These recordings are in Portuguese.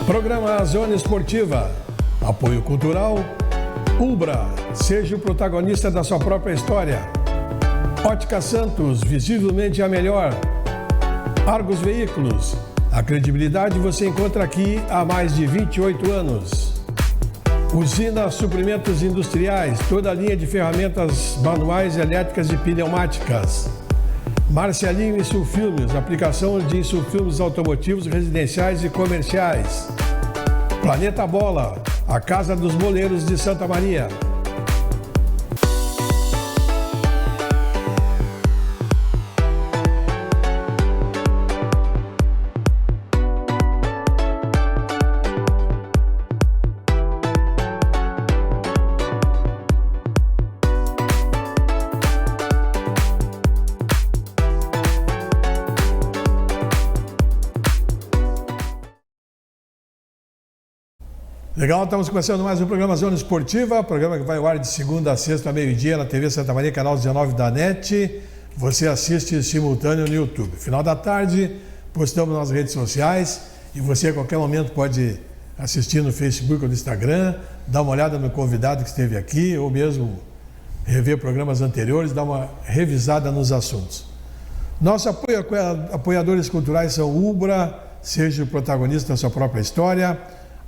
Programa Zona Esportiva. Apoio cultural. Ubra. Seja o protagonista da sua própria história. Ótica Santos. Visivelmente a melhor. Argos Veículos. A credibilidade você encontra aqui há mais de 28 anos. Usina Suprimentos Industriais. Toda a linha de ferramentas manuais, elétricas e pneumáticas. Marcelinho Insulfilmes, aplicação de insulfilmes automotivos, residenciais e comerciais. Planeta Bola, a casa dos boleiros de Santa Maria. Legal, estamos começando mais um programa Zona Esportiva, programa que vai ao ar de segunda a sexta, meio-dia, na TV Santa Maria, canal 19 da NET. Você assiste simultâneo no YouTube. Final da tarde, postamos nas redes sociais e você a qualquer momento pode assistir no Facebook ou no Instagram, dar uma olhada no convidado que esteve aqui, ou mesmo rever programas anteriores, dar uma revisada nos assuntos. Nossos apoiadores culturais são Ubra, seja o protagonista da sua própria história.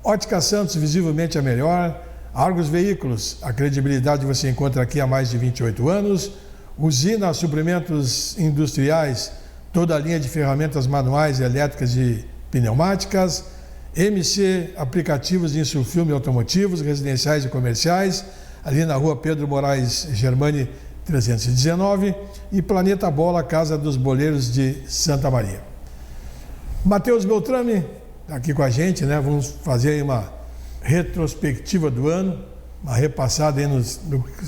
Ótica Santos, visivelmente a melhor. Argos Veículos, a credibilidade você encontra aqui há mais de 28 anos. Usina Suprimentos Industriais, toda a linha de ferramentas manuais, elétricas e pneumáticas. MC Aplicativos de Insulfilme Automotivos, Residenciais e Comerciais, ali na rua Pedro Moraes Germani 319. E Planeta Bola, Casa dos Boleiros de Santa Maria. Matheus Beltrame aqui com a gente, né? Vamos fazer aí uma retrospectiva do ano, uma repassada aí nos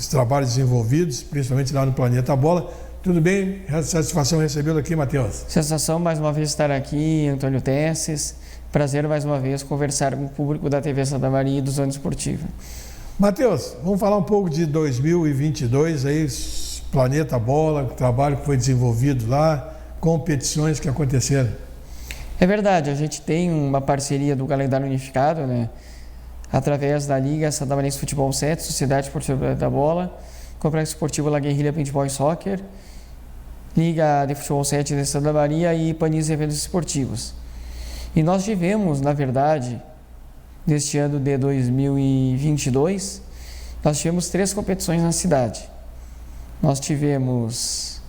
trabalhos desenvolvidos, principalmente lá no Planeta Bola. Tudo bem? Satisfação recebê-lo aqui, Matheus. Sensação mais uma vez estar aqui, Antônio Tesses. Prazer mais uma vez conversar com o público da TV Santa Maria e do Zona Esportiva. Matheus, vamos falar um pouco de 2022 aí, Planeta Bola, o trabalho que foi desenvolvido lá, competições que aconteceram. É verdade, a gente tem uma parceria do calendário unificado, né? Através da Liga Santa Maria Futebol 7, Sociedade Esportiva da Bola, Complexo Esportivo La Guerrilha Paintball e Soccer, Liga de Futebol 7 de Santa Maria e Panis Eventos Esportivos. E nós tivemos, na verdade, neste ano de 2022, nós tivemos 3 competições na cidade. Nós tivemos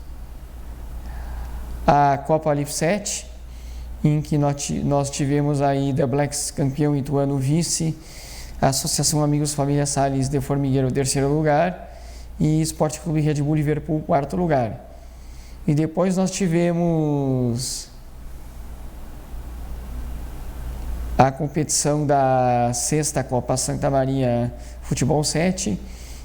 a Copa Alif 7, em que nós tivemos aí The Blacks campeão Ituano vice, a Associação Amigos Família Salles de Formigueiro 3º lugar e Esporte Clube Red Bull Liverpool 4º lugar. E depois nós tivemos a competição da 6ª Copa Santa Maria Futebol 7,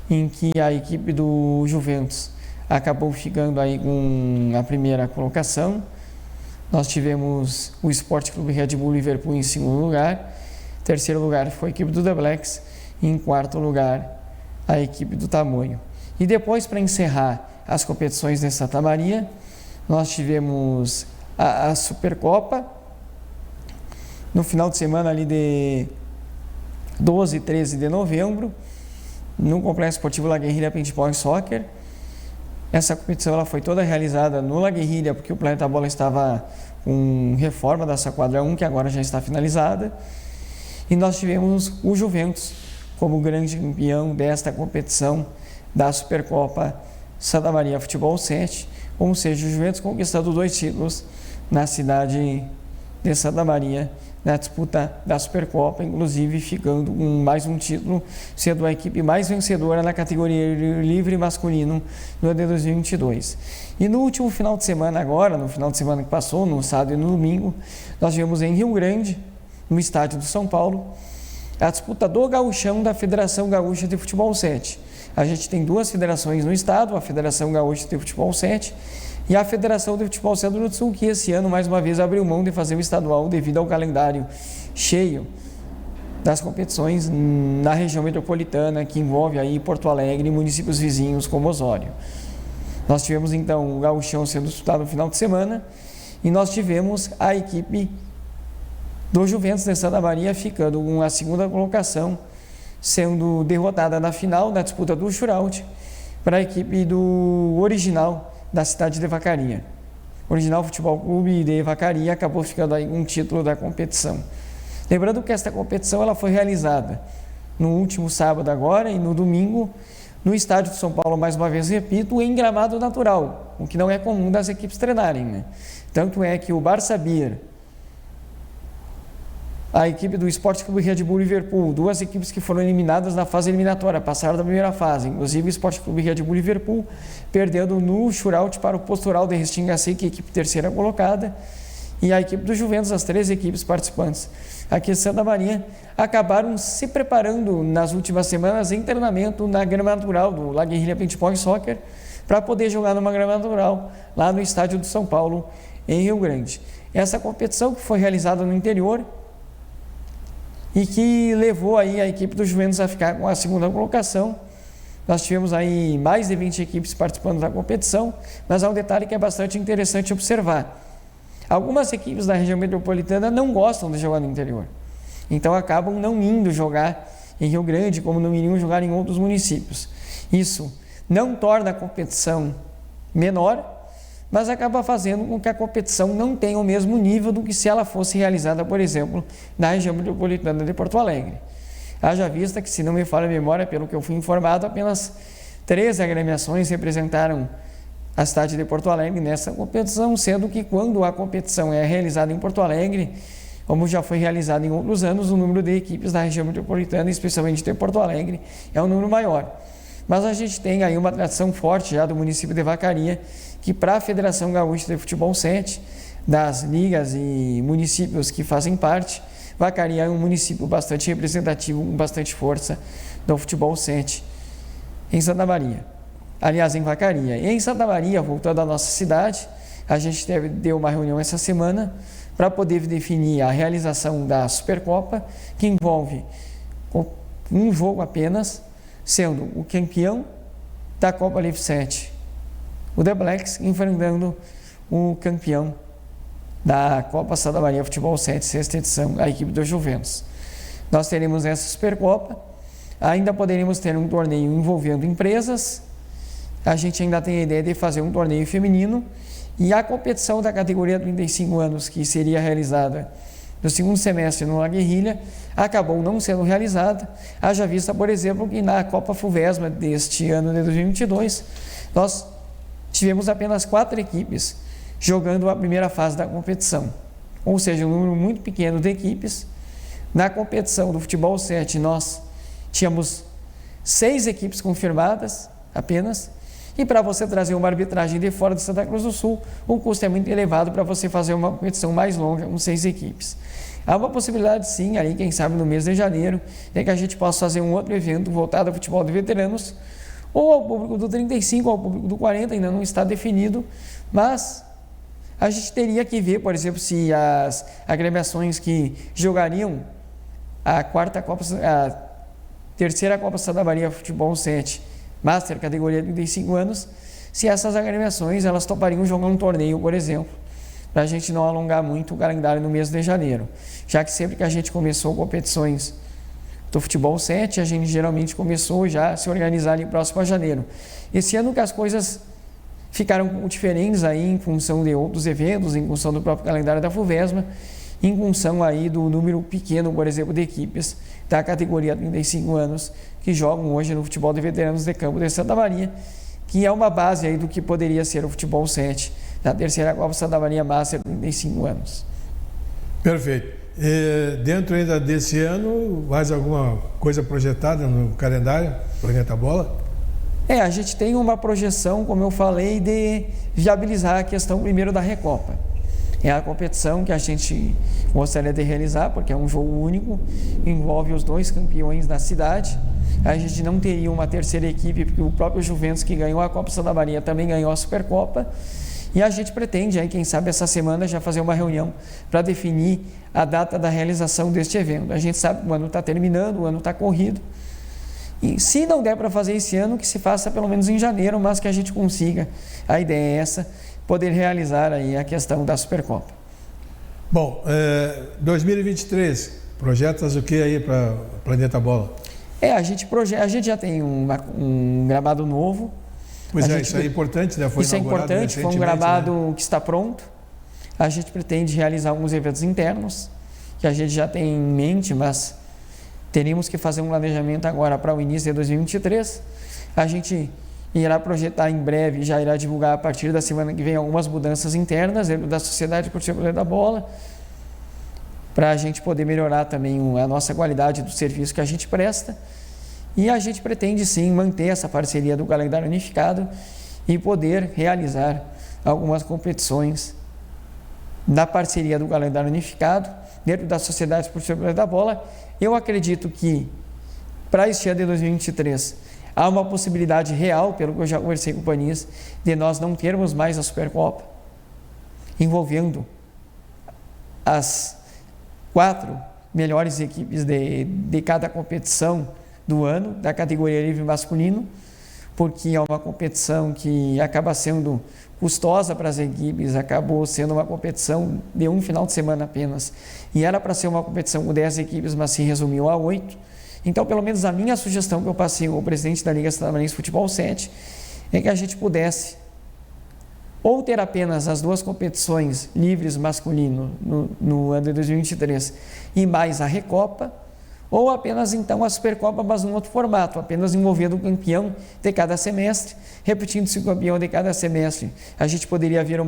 em que a equipe do Juventus acabou ficando aí com a primeira colocação. Nós tivemos o Esporte Clube Red Bull Liverpool em 2º lugar, 3º lugar foi a equipe do The Blacks e em 4º lugar a equipe do Tamoio. E depois, para encerrar as competições de Santa Maria, nós tivemos a Supercopa, no final de semana ali de 12 e 13 de novembro, no Complexo Esportivo La Guerrilha Paintball e Soccer. Essa competição ela foi toda realizada no La Guerrilha, porque o Planeta Bola estava com reforma dessa quadra 1, que agora já está finalizada. E nós tivemos o Juventus como grande campeão desta competição da Supercopa Santa Maria Futebol 7, ou seja, o Juventus conquistando 2 títulos na cidade de Santa Maria, na disputa da Supercopa, inclusive ficando com mais um título, sendo a equipe mais vencedora na categoria livre masculino no ano de 2022. E no último final de semana agora, no final de semana que passou, no sábado e no domingo, nós tivemos em Rio Grande, no estádio do São Paulo, a disputa do gauchão da Federação Gaúcha de Futebol 7. A gente tem 2 federações no estado, a Federação Gaúcha de Futebol 7 e a Federação de Futebol Centro do Sul, que esse ano, mais uma vez, abriu mão de fazer o estadual devido ao calendário cheio das competições na região metropolitana, que envolve aí Porto Alegre e municípios vizinhos como Osório. Nós tivemos, então, o gauchão sendo disputado no final de semana e nós tivemos a equipe do Juventus de Santa Maria, ficando com a segunda colocação, sendo derrotada na final da disputa do shootout para a equipe do Original da cidade de Vacaria. O Original Futebol Clube de Vacaria acabou ficando aí com um título da competição. Lembrando que esta competição ela foi realizada no último sábado agora e no domingo no estádio de São Paulo, mais uma vez repito, em gramado natural, o que não é comum das equipes treinarem, né? Tanto é que o Barça Bir, a equipe do Sport Clube Red Bull Liverpool, duas equipes que foram eliminadas na fase eliminatória, passaram da primeira fase, inclusive o Sport Clube Red Bull Liverpool, perdendo no shootout para o Postural de Restinga Seca, a equipe terceira colocada, e a equipe do Juventus, as três equipes participantes aqui de Santa Maria, acabaram se preparando nas últimas semanas em treinamento na grama natural do La Guerrilha Paintball Soccer, para poder jogar numa grama natural lá no estádio do São Paulo, em Rio Grande. Essa competição que foi realizada no interior e que levou aí a equipe do Juventus a ficar com a segunda colocação. Nós tivemos aí mais de 20 equipes participando da competição, mas há um detalhe que é bastante interessante observar. Algumas equipes da região metropolitana não gostam de jogar no interior, então acabam não indo jogar em Rio Grande, como não iriam jogar em outros municípios. Isso não torna a competição menor, mas acaba fazendo com que a competição não tenha o mesmo nível do que se ela fosse realizada, por exemplo, na região metropolitana de Porto Alegre. Haja vista que, se não me falha a memória, pelo que eu fui informado, apenas 3 agremiações representaram a cidade de Porto Alegre nessa competição, sendo que quando a competição é realizada em Porto Alegre, como já foi realizada em outros anos, o número de equipes da região metropolitana, especialmente de Porto Alegre, é um número maior. Mas a gente tem aí uma tradição forte já do município de Vacaria, que para a Federação Gaúcha de Futebol 7, das ligas e municípios que fazem parte, Vacaria é um município bastante representativo, com bastante força do futebol 7 em Santa Maria. Aliás, em Vacaria. E em Santa Maria, voltando à nossa cidade, a gente deu uma reunião essa semana para poder definir a realização da Supercopa, que envolve um jogo apenas, sendo o campeão da Copa Live 7, o The Blacks, enfrentando o campeão da Copa Santa Maria Futebol 7, sexta edição, a equipe do Juventus. Nós teremos essa Supercopa, ainda poderemos ter um torneio envolvendo empresas, a gente ainda tem a ideia de fazer um torneio feminino, e a competição da categoria 35 anos, que seria realizada no segundo semestre no La Guerrilha, acabou não sendo realizada, haja vista, por exemplo, que na Copa Fuvesma deste ano de 2022, nós tivemos apenas 4 equipes jogando a primeira fase da competição, ou seja, um número muito pequeno de equipes. Na competição do futebol 7, nós tínhamos 6 equipes confirmadas apenas, e para você trazer uma arbitragem de fora de Santa Cruz do Sul, o custo é muito elevado para você fazer uma competição mais longa com 6 equipes. Há uma possibilidade sim, aí quem sabe no mês de janeiro, é que a gente possa fazer um outro evento voltado ao futebol de veteranos, ou ao público do 35 ou ao público do 40, ainda não está definido, mas a gente teria que ver, por exemplo, se as agremiações que jogariam a terceira Copa Santa Maria Futebol 7, Master, categoria 35 anos, se essas agremiações elas topariam jogar um torneio, por exemplo, para a gente não alongar muito o calendário no mês de janeiro, já que sempre que a gente começou competições do futebol 7, a gente geralmente começou já a se organizar ali próximo a janeiro. Esse ano que as coisas ficaram diferentes aí em função de outros eventos, em função do próprio calendário da Fuvesma, em função aí do número pequeno, por exemplo, de equipes da categoria 35 anos que jogam hoje no futebol de veteranos de campo de Santa Maria, que é uma base aí do que poderia ser o futebol 7 da terceira Copa Santa Maria Master 35 anos. Perfeito. E dentro ainda desse ano, mais alguma coisa projetada no calendário, Planeta Bola? A gente tem uma projeção, como eu falei, de viabilizar a questão primeiro da Recopa. É a competição que a gente gostaria de realizar, porque é um jogo único, envolve os 2 campeões da cidade. A gente não teria uma terceira equipe, porque o próprio Juventus, que ganhou a Copa Santa Maria, também ganhou a Supercopa. E a gente pretende, aí, quem sabe, essa semana já fazer uma reunião para definir a data da realização deste evento. A gente sabe que o ano está terminando, o ano está corrido. E se não der para fazer esse ano, que se faça pelo menos em janeiro, mas que a gente consiga, a ideia é essa, poder realizar aí a questão da Supercopa. Bom, 2023, projetas o que aí para Planeta Bola? A gente já tem um gramado novo. Pois isso é importante, né? Isso é importante, foi um gramado, né, que está pronto. A gente pretende realizar alguns eventos internos, que a gente já tem em mente, mas teríamos que fazer um planejamento agora para o início de 2023. A gente irá projetar em breve, já irá divulgar a partir da semana que vem algumas mudanças internas dentro da Sociedade Esportiva da Bola, para a gente poder melhorar também a nossa qualidade do serviço que a gente presta. E a gente pretende sim manter essa parceria do calendário unificado e poder realizar algumas competições na parceria do calendário unificado dentro da Sociedade Esportiva da Bola. Eu acredito que para este ano de 2023 há uma possibilidade real, pelo que eu já conversei com o Panis, de nós não termos mais a Supercopa, envolvendo as 4 melhores equipes de cada competição do ano, da categoria livre masculino, porque é uma competição que acaba sendo custosa para as equipes, acabou sendo uma competição de um final de semana apenas, e era para ser uma competição com 10 equipes, mas se resumiu a 8. Então, pelo menos a minha sugestão que eu passei ao presidente da Liga Santamarense Futebol 7 é que a gente pudesse ou ter apenas as 2 competições livres masculino no ano de 2023 e mais a Recopa, ou apenas então a Supercopa, mas num outro formato, apenas envolvendo o campeão de cada semestre, repetindo-se o campeão de cada semestre. A gente poderia ver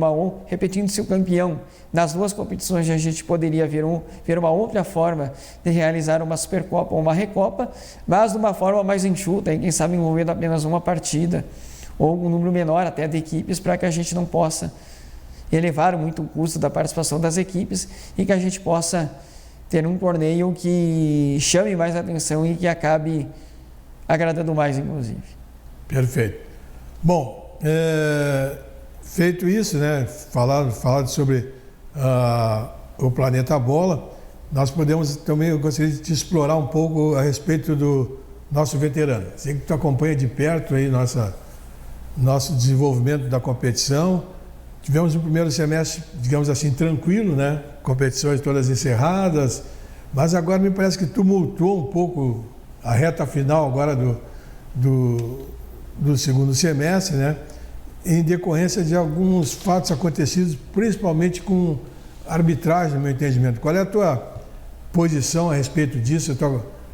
repetindo-se o campeão nas 2 competições, a gente poderia ver uma outra forma de realizar uma Supercopa ou uma Recopa, mas de uma forma mais enxuta, e quem sabe envolvendo apenas uma partida, ou um número menor até de equipes, para que a gente não possa elevar muito o custo da participação das equipes e que a gente possa ter um torneio que chame mais atenção e que acabe agradando mais, inclusive. Perfeito. Bom, feito isso, né, falado sobre o Planeta Bola, nós podemos também, eu gostaria de te explorar um pouco a respeito do nosso veterano. Sei que tu acompanha de perto aí nosso desenvolvimento da competição. Tivemos um primeiro semestre, digamos assim, tranquilo, né? Competições todas encerradas, mas agora me parece que tumultuou um pouco a reta final agora do segundo semestre, né? Em decorrência de alguns fatos acontecidos, principalmente com arbitragem, no meu entendimento. Qual é a tua posição a respeito disso?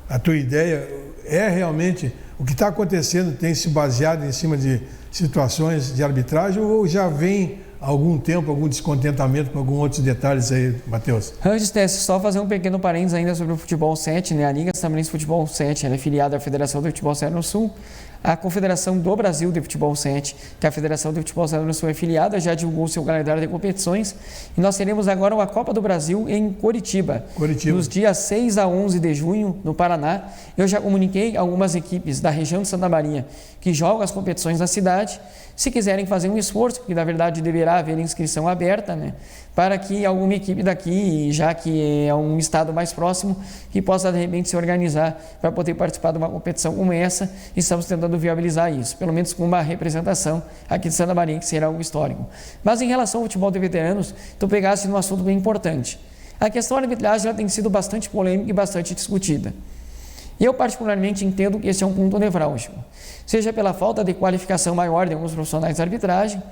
A tua ideia é realmente o que está acontecendo tem se baseado em cima de situações de arbitragem ou já vem há algum tempo, algum descontentamento com alguns outros detalhes aí, Matheus? Antes desse, só fazer um pequeno parênteses ainda sobre o Futebol 7, né? A Liga Santamarense Futebol 7 ela é filiada à Federação do Futebol 7 no Sul. A Confederação do Brasil de Futebol 7, que a Federação de Futebol 7 no Sul é filiada, já divulgou seu calendário de competições e nós teremos agora uma Copa do Brasil em Curitiba. Nos dias 6 a 11 de junho, no Paraná. Eu já comuniquei algumas equipes da região de Santa Maria que jogam as competições na cidade, se quiserem fazer um esforço, porque na verdade deverá haver inscrição aberta, né, para que alguma equipe daqui, já que é um estado mais próximo, que possa de repente se organizar para poder participar de uma competição como essa, e estamos tentando viabilizar isso, pelo menos com uma representação aqui de Santa Maria, que será algo histórico. Mas em relação ao futebol de veteranos, tu pegaste num assunto bem importante. A questão da arbitragem tem sido bastante polêmica e bastante discutida. E eu particularmente entendo que esse é um ponto nevrálgico, seja pela falta de qualificação maior de alguns profissionais de arbitragem,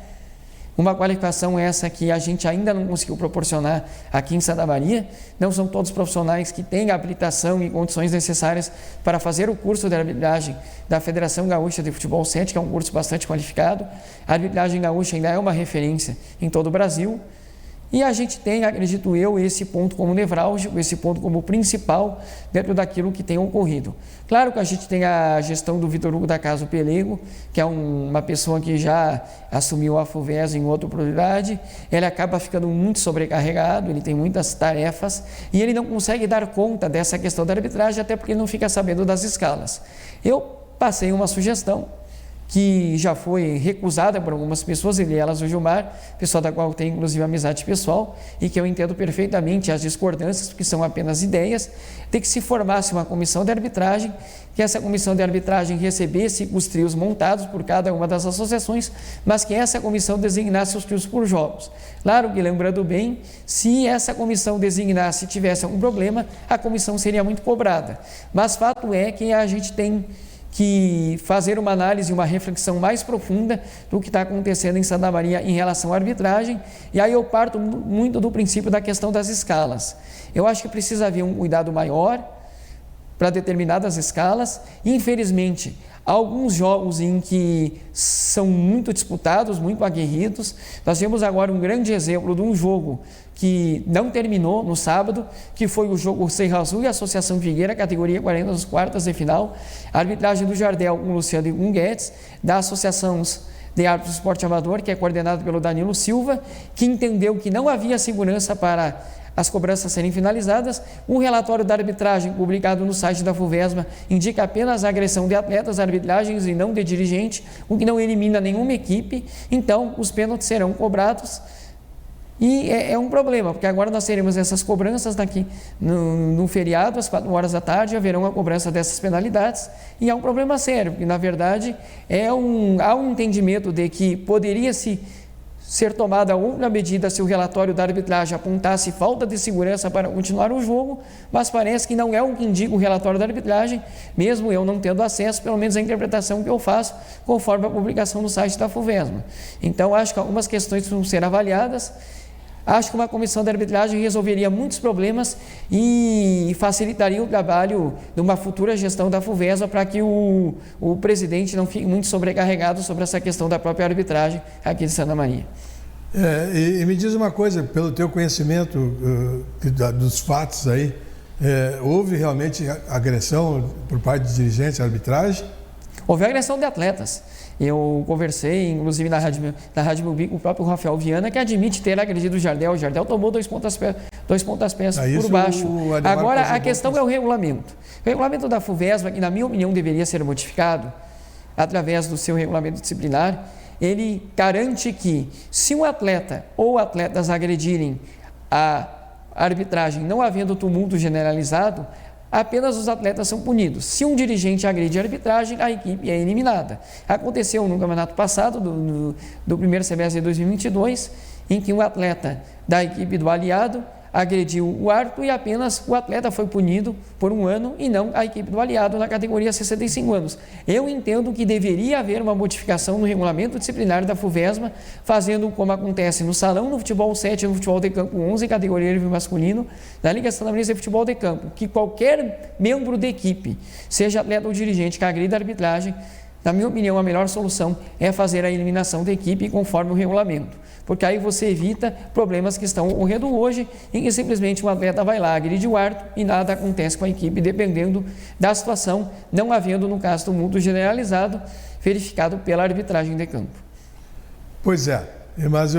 uma qualificação essa que a gente ainda não conseguiu proporcionar aqui em Santa Maria. Não são todos profissionais que têm a habilitação e condições necessárias para fazer o curso de arbitragem da Federação Gaúcha de Futebol 7, que é um curso bastante qualificado. A arbitragem gaúcha ainda é uma referência em todo o Brasil. E a gente tem, acredito eu, esse ponto como nevrálgico, esse ponto como principal dentro daquilo que tem ocorrido. Claro que a gente tem a gestão do Vitor Hugo da Casa Pelego, que é uma pessoa que já assumiu a FUVESA em outra oportunidade. Ele acaba ficando muito sobrecarregado, ele tem muitas tarefas e ele não consegue dar conta dessa questão da arbitragem, até porque ele não fica sabendo das escalas. Eu passei uma sugestão que já foi recusada por algumas pessoas, entre elas o Gilmar, pessoa da qual eu tenho inclusive amizade pessoal, e que eu entendo perfeitamente as discordâncias, porque são apenas ideias, de que se formasse uma comissão de arbitragem, que essa comissão de arbitragem recebesse os trios montados por cada uma das associações, mas que essa comissão designasse os trios por jogos. Claro que, lembrando bem, se essa comissão designasse e tivesse algum problema, a comissão seria muito cobrada. Mas fato é que a gente tem que fazer uma análise, uma reflexão mais profunda do que está acontecendo em Santa Maria em relação à arbitragem, e aí eu parto muito do princípio da questão das escalas. Eu acho que precisa haver um cuidado maior para determinadas escalas. Infelizmente, alguns jogos em que são muito disputados, muito aguerridos. Nós temos agora um grande exemplo de um jogo que não terminou no sábado, que foi o jogo Serra Azul e Associação Figueira, categoria 40 das quartas de final. A arbitragem do Jardel com o Luciano e com o Guedes, da Associação de Árbitros do Esporte Amador, que é coordenado pelo Danilo Silva, que entendeu que não havia segurança para as cobranças serem finalizadas. Um relatório da arbitragem publicado no site da FUVESMA indica apenas a agressão de atletas, arbitragens e não de dirigente, o que não elimina nenhuma equipe. Então, os pênaltis serão cobrados. E é um problema, porque agora nós teremos essas cobranças daqui no feriado, às 4 horas da tarde, haverão a cobrança dessas penalidades, e é um problema sério, porque na verdade há um entendimento de que poderia-se ser tomada outra medida se o relatório da arbitragem apontasse falta de segurança para continuar o jogo, mas parece que não é o que indica o relatório da arbitragem, mesmo eu não tendo acesso, pelo menos a interpretação que eu faço, conforme a publicação no site da FUVESMA. Então, acho que algumas questões precisam ser avaliadas. Acho que uma comissão de arbitragem resolveria muitos problemas e facilitaria o trabalho de uma futura gestão da FUVESMA, para que o presidente não fique muito sobrecarregado sobre essa questão da própria arbitragem aqui de Santa Maria. E me diz uma coisa, pelo teu conhecimento dos fatos aí, houve realmente agressão por parte de dirigentes à arbitragem? Houve agressão de atletas. Eu conversei, inclusive, na Rádio Mubi com o próprio Rafael Viana, que admite ter agredido o Jardel. O Jardel tomou dois pontapés por baixo. Agora, a questão é o regulamento. O regulamento da FUVESMA, que na minha opinião deveria ser modificado através do seu regulamento disciplinar, ele garante que, se um atleta ou atletas agredirem a arbitragem, não havendo tumulto generalizado, apenas os atletas são punidos. Se um dirigente agride a arbitragem, a equipe é eliminada. Aconteceu no campeonato passado, do primeiro semestre de 2022, em que um atleta da equipe do aliado agrediu o árbitro e apenas o atleta foi punido por 1 ano e não a equipe do aliado na categoria 65 anos. Eu entendo que deveria haver uma modificação no regulamento disciplinar da FUVESMA, fazendo como acontece no salão, no futebol 7, no futebol de campo 11, categoria livre masculino, na Liga Santamanense de Futebol de Campo, que qualquer membro da equipe, seja atleta ou dirigente, que agrida a arbitragem, na minha opinião, a melhor solução é fazer a eliminação da equipe conforme o regulamento, porque aí você evita problemas que estão ocorrendo hoje, em que simplesmente um atleta vai lá, agride o árbitro e nada acontece com a equipe, dependendo da situação, não havendo, no caso, tumulto generalizado verificado pela arbitragem de campo. Pois é, mas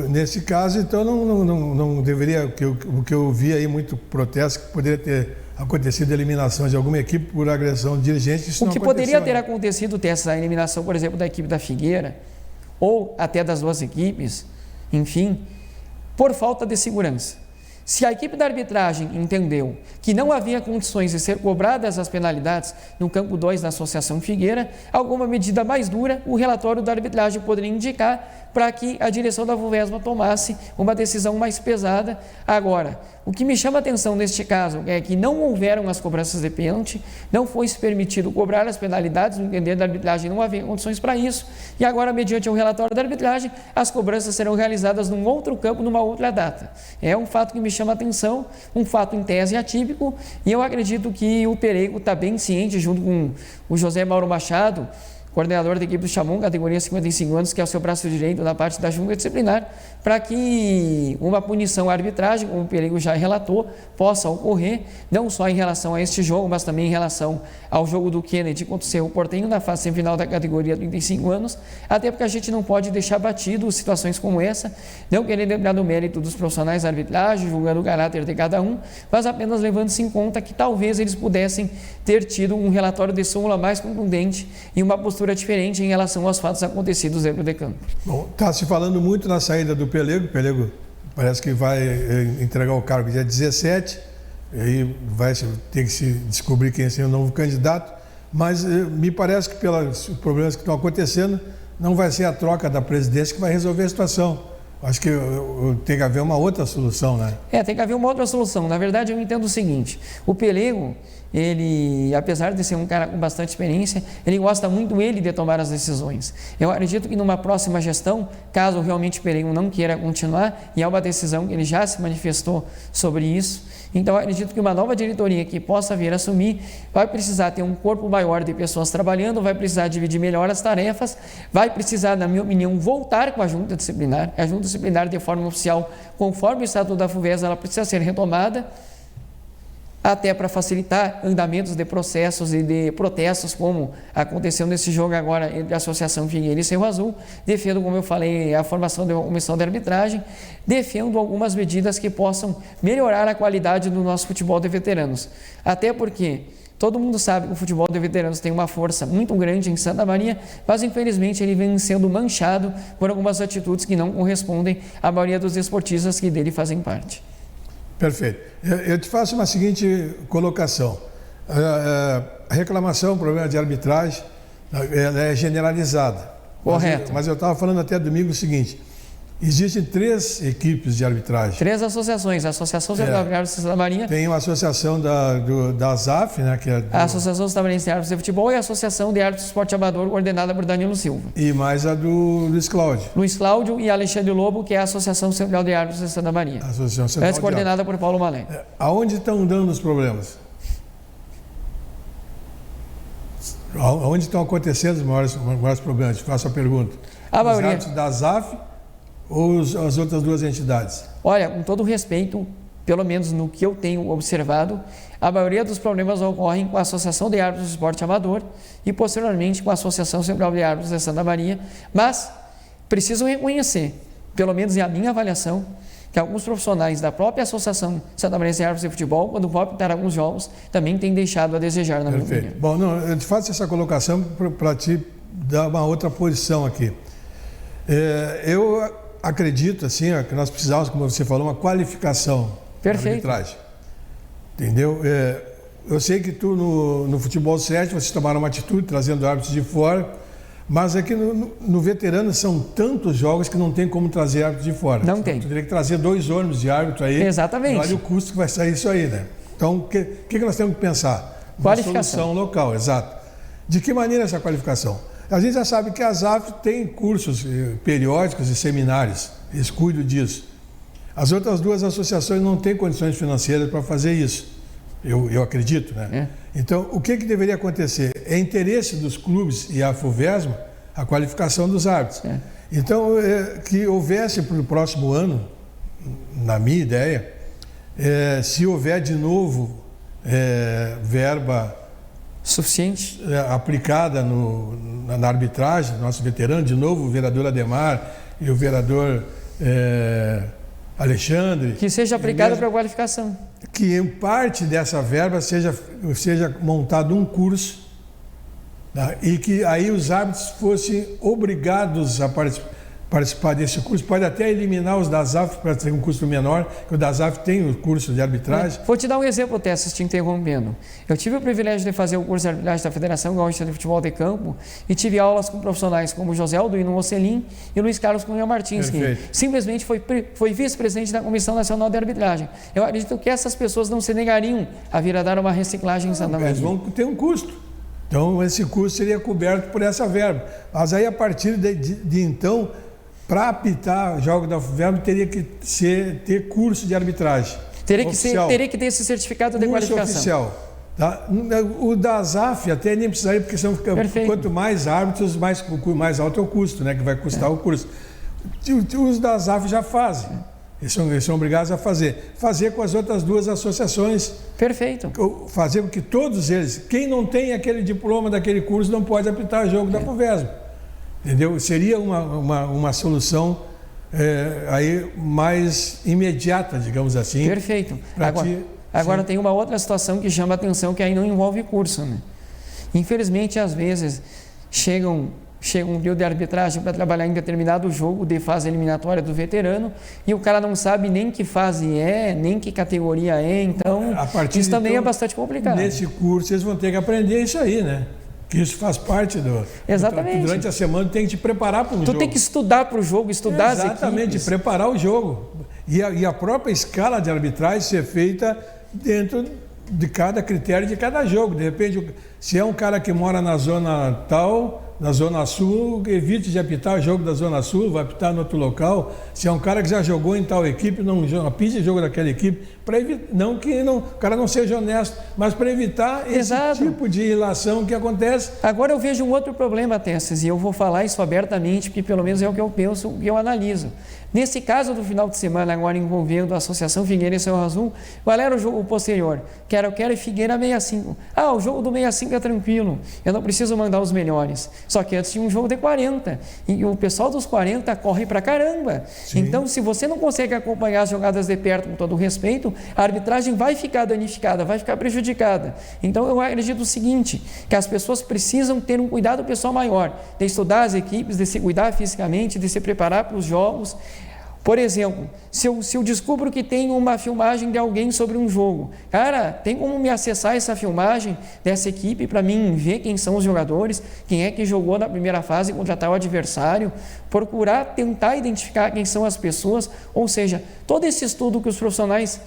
nesse caso, então, não deveria, o que eu vi aí, muito protesto, que poderia ter acontecido a eliminação de alguma equipe por agressão de dirigente. Isso o não que poderia ter acontecido, ter essa eliminação, por exemplo, da equipe da Figueira, ou até das duas equipes, enfim, por falta de segurança. Se a equipe da arbitragem entendeu que não havia condições de ser cobradas as penalidades no campo 2 da Associação Figueira, alguma medida mais dura, o relatório da arbitragem poderia indicar, para que a direção da FUVESMA tomasse uma decisão mais pesada. Agora, o que me chama a atenção neste caso é que não houveram as cobranças de pênalti, não foi permitido cobrar as penalidades, no entender da arbitragem não havia condições para isso, e agora, mediante o relatório da arbitragem, as cobranças serão realizadas num outro campo, numa outra data. É um fato que me chama a atenção, um fato em tese atípico, e eu acredito que o Perego está bem ciente, junto com o José Mauro Machado, coordenador da equipe do Chamon, categoria 55 anos, que é o seu braço direito na parte da junta disciplinar, para que uma punição à arbitragem, como o Perego já relatou, possa ocorrer, não só em relação a este jogo, mas também em relação ao jogo do Kennedy contra o Cerro Porteño na fase semifinal da categoria 35 anos, até porque a gente não pode deixar batido situações como essa, não querendo lembrar do mérito dos profissionais da arbitragem, julgando o caráter de cada um, mas apenas levando-se em conta que talvez eles pudessem ter tido um relatório de súmula mais contundente e uma postura postura diferente em relação aos fatos acontecidos dentro de campo. Bom, está se falando muito na saída do Pelego. O Pelego parece que vai entregar o cargo dia 17, e aí vai ter que se descobrir quem é o novo candidato, mas me parece que pelos problemas que estão acontecendo, não vai ser a troca da presidência que vai resolver a situação. Acho que tem que haver uma outra solução, né? Tem que haver uma outra solução. Na verdade, eu entendo o seguinte: o Pelego, ele, apesar de ser um cara com bastante experiência, ele gosta muito de tomar as decisões. Eu acredito que numa próxima gestão, caso realmente o Pelego não queira continuar, e é uma decisão que ele já se manifestou sobre isso, então eu acredito que uma nova diretoria que possa vir assumir vai precisar ter um corpo maior de pessoas trabalhando, vai precisar dividir melhor as tarefas, vai precisar, na minha opinião, voltar com a junta disciplinar. A junta disciplinar, de forma oficial, conforme o Estatuto da FUVESA, ela precisa ser retomada, até para facilitar andamentos de processos e de protestos, como aconteceu nesse jogo agora entre a Associação Figueira e Cerro Azul. Defendo, como eu falei, a formação de uma comissão de arbitragem, defendo algumas medidas que possam melhorar a qualidade do nosso futebol de veteranos, até porque todo mundo sabe que o futebol de veteranos tem uma força muito grande em Santa Maria, mas infelizmente ele vem sendo manchado por algumas atitudes que não correspondem à maioria dos esportistas que dele fazem parte. Perfeito. Eu te faço uma seguinte colocação. A reclamação, o problema de arbitragem, ela é generalizada. Correto. Mas eu estava falando até domingo o seguinte: existem 3 equipes de arbitragem. 3 associações. A Associação Central de Árbitros de Santa Maria. Tem uma associação da ASAF, né? Que é a Associação Santamanense de Árbitros de Futebol, e a Associação de Árbitros do Esporte Amador, coordenada por Danilo Silva. E mais a do Luiz Cláudio. Luiz Cláudio e Alexandre Lobo, que é a Associação Central de Árbitros de Santa Maria. A Associação Central antes coordenada por Paulo Malé. Aonde estão dando os problemas? Aonde estão acontecendo os maiores problemas? Te faço a pergunta. A maioria. Os árbitros da ASAF ou as outras 2 entidades? Olha, com todo respeito, pelo menos no que eu tenho observado, a maioria dos problemas ocorrem com a Associação de Árbitros do Esporte Amador e, posteriormente, com a Associação Central de Árbitros de Santa Maria, mas preciso reconhecer, pelo menos em a minha avaliação, que alguns profissionais da própria Associação Santamanense de Árbitros de Futebol, quando vão apitar alguns jogos, também têm deixado a desejar, na minha opinião. Bom, não, eu te faço essa colocação para te dar uma outra posição aqui. Eu acredito, assim, que nós precisamos, como você falou, uma qualificação da arbitragem. Entendeu? Eu sei que tu, no futebol 7, vocês tomaram uma atitude, trazendo árbitros de fora, mas aqui no veterano são tantos jogos que não tem como trazer árbitros de fora. Não tem. Tu teria que trazer 2 ônibus de árbitro aí. Exatamente. Olha o custo que vai sair isso aí, né? Então, o que nós temos que pensar? Qualificação. Uma solução local, exato. De que maneira essa qualificação? A gente já sabe que a ASAF tem cursos periódicos e seminários, eles cuidam disso. As outras 2 associações não têm condições financeiras para fazer isso, eu acredito, né? Então, o que deveria acontecer? É interesse dos clubes e a FUVESMA a qualificação dos árbitros. Então, que houvesse para o próximo ano, na minha ideia, se houver de novo verba suficiente aplicada na arbitragem, nosso veterano, de novo o vereador Ademar e o vereador Alexandre. Que seja aplicada para a qualificação. Que em parte dessa verba seja montado um curso, tá? E que aí os árbitros fossem obrigados a participar desse curso. Pode até eliminar os da ASAF para ter um custo menor, que o da ASAF tem o curso de arbitragem. Vou te dar um exemplo, Tessas, te interrompendo. Eu tive o privilégio de fazer o curso de arbitragem da Federação Gaúcha de Futebol de Campo e tive aulas com profissionais como José Alduino Mocelin e Luiz Carlos Cunha Martins, que simplesmente foi vice-presidente da Comissão Nacional de Arbitragem. Eu acredito que essas pessoas não se negariam a vir a dar uma reciclagem em Santa Maria. Eles vão ter um custo. Então, esse custo seria coberto por essa verba. Mas aí, a partir de então, para apitar jogo da FUVESMA, teria que ter curso de arbitragem. Teria que ter esse certificado de qualificação. Oficial. Tá? O da ASAF até nem precisaria, porque quanto mais árbitros, mais alto é o custo, né? Que vai custar o curso. Os da ASAF já fazem. Eles são obrigados a fazer. Fazer com as outras 2 associações. Perfeito. Fazer com que todos eles, quem não tem aquele diploma daquele curso, não pode apitar jogo da FUVESMA. Entendeu? Seria uma solução aí mais imediata, digamos assim. Perfeito. Agora tem uma outra situação que chama a atenção, que aí não envolve curso, né? Infelizmente, às vezes, chega um trio de arbitragem para trabalhar em determinado jogo de fase eliminatória do veterano e o cara não sabe nem que fase é, nem que categoria é, então isso também é bastante complicado. Nesse curso eles vão ter que aprender isso aí, né? Que isso faz parte do... Exatamente. Durante a semana tu tem que te preparar para um jogo. Tu tem que estudar para o jogo, estudar as equipes. Exatamente, preparar o jogo. E a própria escala de arbitragem ser feita dentro de cada critério de cada jogo. De repente, se é um cara que mora na zona tal, na zona sul, evite de apitar o jogo da zona sul, vai apitar no outro local. Se é um cara que já jogou em tal equipe, não apite o jogo daquela equipe, para evitar, o cara não seja honesto, mas para evitar esse tipo de ilação que acontece. Agora eu vejo um outro problema, Tesses, e eu vou falar isso abertamente, porque pelo menos é o que eu penso, o que eu analiso. Nesse caso do final de semana, agora envolvendo a Associação Figueira e Cerro Azul, qual era o jogo posterior? Quero e Figueira 65. O jogo do 65 é tranquilo, eu não preciso mandar os melhores. Só que antes tinha um jogo de 40, e o pessoal dos 40 corre pra caramba. Sim. Então, se você não consegue acompanhar as jogadas de perto com todo o respeito, a arbitragem vai ficar danificada, vai ficar prejudicada. Então, eu acredito o seguinte, que as pessoas precisam ter um cuidado pessoal maior, de estudar as equipes, de se cuidar fisicamente, de se preparar para os jogos. Por exemplo, se eu descubro que tem uma filmagem de alguém sobre um jogo, cara, tem como me acessar essa filmagem dessa equipe para mim ver quem são os jogadores, quem é que jogou na primeira fase contra tal adversário, procurar tentar identificar quem são as pessoas, ou seja, todo esse estudo que os profissionais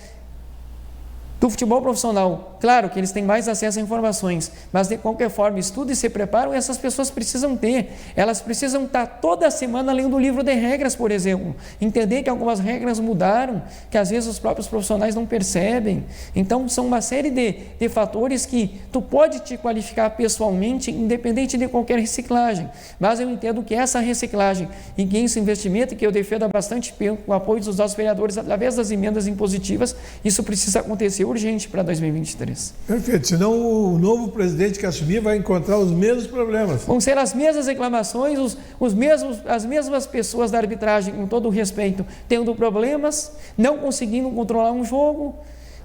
do futebol profissional, claro que eles têm mais acesso a informações, mas de qualquer forma, estudam e se preparam, essas pessoas precisam ter. Elas precisam estar toda semana lendo o livro de regras, por exemplo. Entender que algumas regras mudaram, que às vezes os próprios profissionais não percebem. Então, são uma série de fatores que tu pode te qualificar pessoalmente, independente de qualquer reciclagem. Mas eu entendo que essa reciclagem e que esse investimento, que eu defendo há bastante tempo, com o apoio dos nossos vereadores, através das emendas impositivas, isso precisa acontecer urgente para 2023. Perfeito, senão o novo presidente que assumir vai encontrar os mesmos problemas. Vão ser as mesmas reclamações, as mesmas pessoas da arbitragem, com todo o respeito, tendo problemas, não conseguindo controlar um jogo.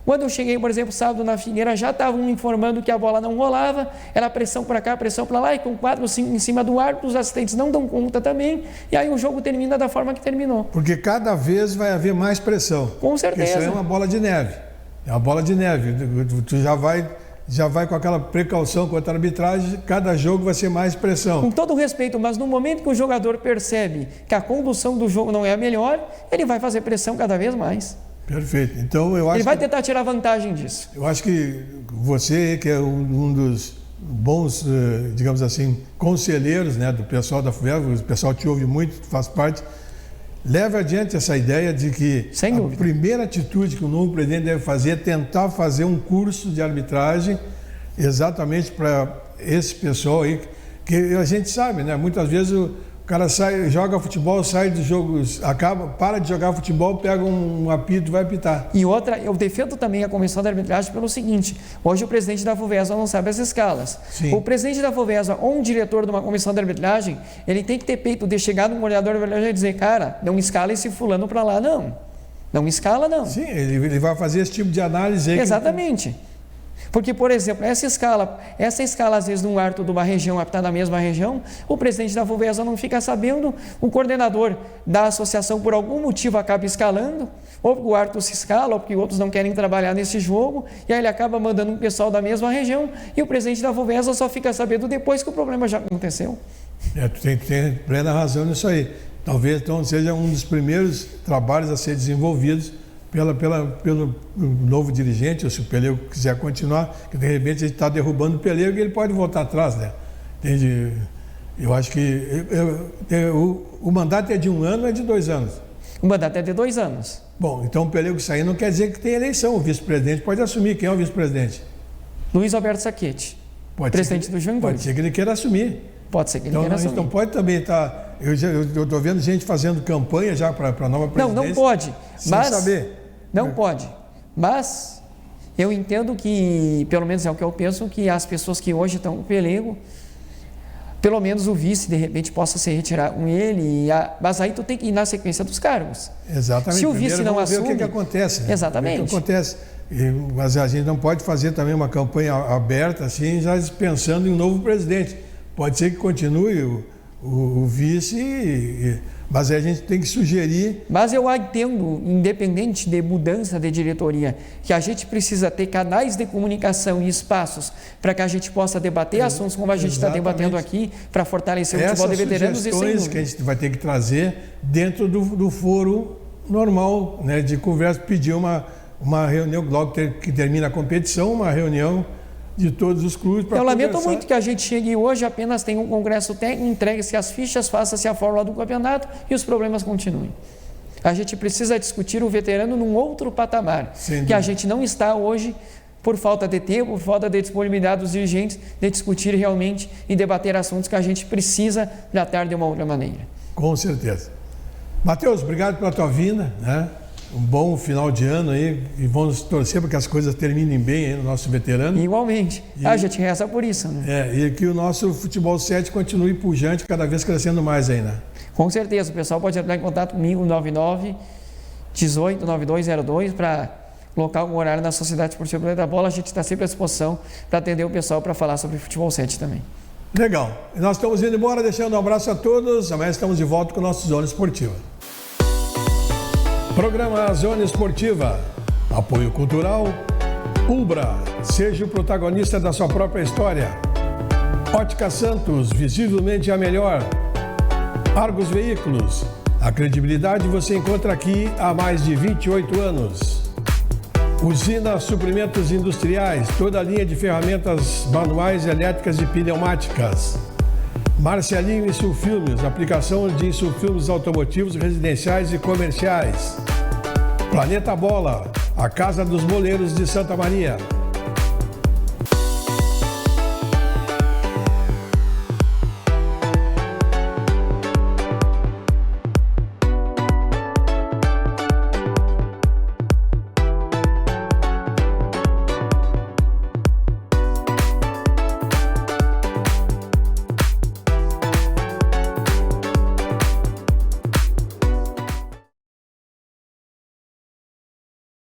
Quando eu cheguei, por exemplo, sábado na Figueira, já estavam informando que a bola não rolava, era pressão para cá, pressão para lá, e com 4 ou 5 em cima do árbitro, os assistentes não dão conta também, e aí o jogo termina da forma que terminou. Porque cada vez vai haver mais pressão. Com certeza. Isso aí é uma bola de neve. É uma bola de neve, tu já vai com aquela precaução contra a arbitragem, cada jogo vai ser mais pressão. Com todo respeito, mas no momento que o jogador percebe que a condução do jogo não é a melhor, ele vai fazer pressão cada vez mais. Perfeito. Então eu acho ele vai tentar tirar vantagem disso. Eu acho que você, que é um dos bons, digamos assim, conselheiros, né, do pessoal da FUVESA, o pessoal te ouve muito, faz parte. Leve adiante essa ideia de que a primeira atitude que o novo presidente deve fazer é tentar fazer um curso de arbitragem exatamente para esse pessoal aí, que a gente sabe, né? Muitas vezes o cara joga futebol, sai dos jogos, para de jogar futebol, pega um apito e vai apitar. E outra, eu defendo também a comissão de arbitragem pelo seguinte: hoje o presidente da FUVESA não sabe as escalas. Sim. O presidente da FUVESA ou um diretor de uma comissão de arbitragem, ele tem que ter peito de chegar num olhador de arbitragem e dizer, cara, não escala esse fulano para lá, não. Não escala, não. Sim, ele vai fazer esse tipo de análise aí. Exatamente. Porque, por exemplo, essa escala às vezes, de um árbitro de uma região apitar na mesma região, o presidente da FUVESA não fica sabendo, o coordenador da associação, por algum motivo, acaba escalando, ou porque o árbitro se escala, ou porque outros não querem trabalhar nesse jogo, e aí ele acaba mandando um pessoal da mesma região, e o presidente da FUVESA só fica sabendo depois que o problema já aconteceu. Tu tem plena razão nisso aí. Talvez, então, seja um dos primeiros trabalhos a ser desenvolvidos pelo novo dirigente, ou se o Pelego quiser continuar, que de repente a gente está derrubando o Pelego e ele pode voltar atrás, né? Entende? Eu acho que o mandato é de 1 ano ou é de 2 anos? O mandato é de 2 anos. Bom, então o Pelego sair não quer dizer que tem eleição. O vice-presidente pode assumir. Quem é o vice-presidente? Luiz Alberto Saquete, presidente do Juventude. Pode ser que ele queira assumir. Pode ser que ele queira assumir. Então pode também estar... Eu estou vendo gente fazendo campanha já para a nova presidência. Não pode. Sem saber. Não pode. Mas eu entendo que, pelo menos é o que eu penso, que as pessoas que hoje estão com o Pelego, pelo menos o vice, de repente, possa se retirar com ele. Mas aí tu tem que ir na sequência dos cargos. Exatamente. Se o vice não assume... ver o que acontece. Né? Exatamente. O que acontece. Mas a gente não pode fazer também uma campanha aberta, assim, já pensando em um novo presidente. pode ser que continue o vice, mas aí a gente tem que sugerir. Mas eu entendo, independente de mudança de diretoria, que a gente precisa ter canais de comunicação e espaços para que a gente possa debater assuntos como a gente está debatendo aqui, para fortalecer o futebol de veteranos. Essas sugestões que a gente vai ter que trazer dentro do foro normal, né, de conversa, pedir uma reunião, logo que termina a competição, uma reunião de todos os clubes para conversar. Eu lamento muito que a gente chegue hoje, apenas tem um congresso técnico, entregue-se as fichas, faça-se a fórmula do campeonato e os problemas continuem. A gente precisa discutir o veterano num outro patamar, que a gente não está hoje, por falta de tempo, por falta de disponibilidade dos dirigentes, de discutir realmente e debater assuntos que a gente precisa tratar de uma outra maneira. Com certeza. Matheus, obrigado pela tua vinda, né? Um bom final de ano aí, e vamos torcer para que as coisas terminem bem aí no nosso veterano. Igualmente. A gente reza por isso, né? E que o nosso Futebol 7 continue pujante, cada vez crescendo mais aí, né? Com certeza. O pessoal pode entrar em contato comigo, 99-18-9202, para colocar um horário na Sociedade Esportiva Planeta Bola. A gente está sempre à disposição para atender o pessoal para falar sobre Futebol 7 também. Legal. E nós estamos indo embora, deixando um abraço a todos. Amanhã estamos de volta com o nosso Zona Esportiva. Programa Zona Esportiva. Apoio Cultural. Ubra. Seja o protagonista da sua própria história. Ótica Santos. Visivelmente a melhor. Argos Veículos. A credibilidade você encontra aqui há mais de 28 anos. Usina Suprimentos Industriais. Toda a linha de ferramentas manuais, elétricas e pneumáticas. Marcelinho Insulfilmes, aplicação de insulfilmes automotivos, residenciais e comerciais. Planeta Bola, a casa dos boleiros de Santa Maria.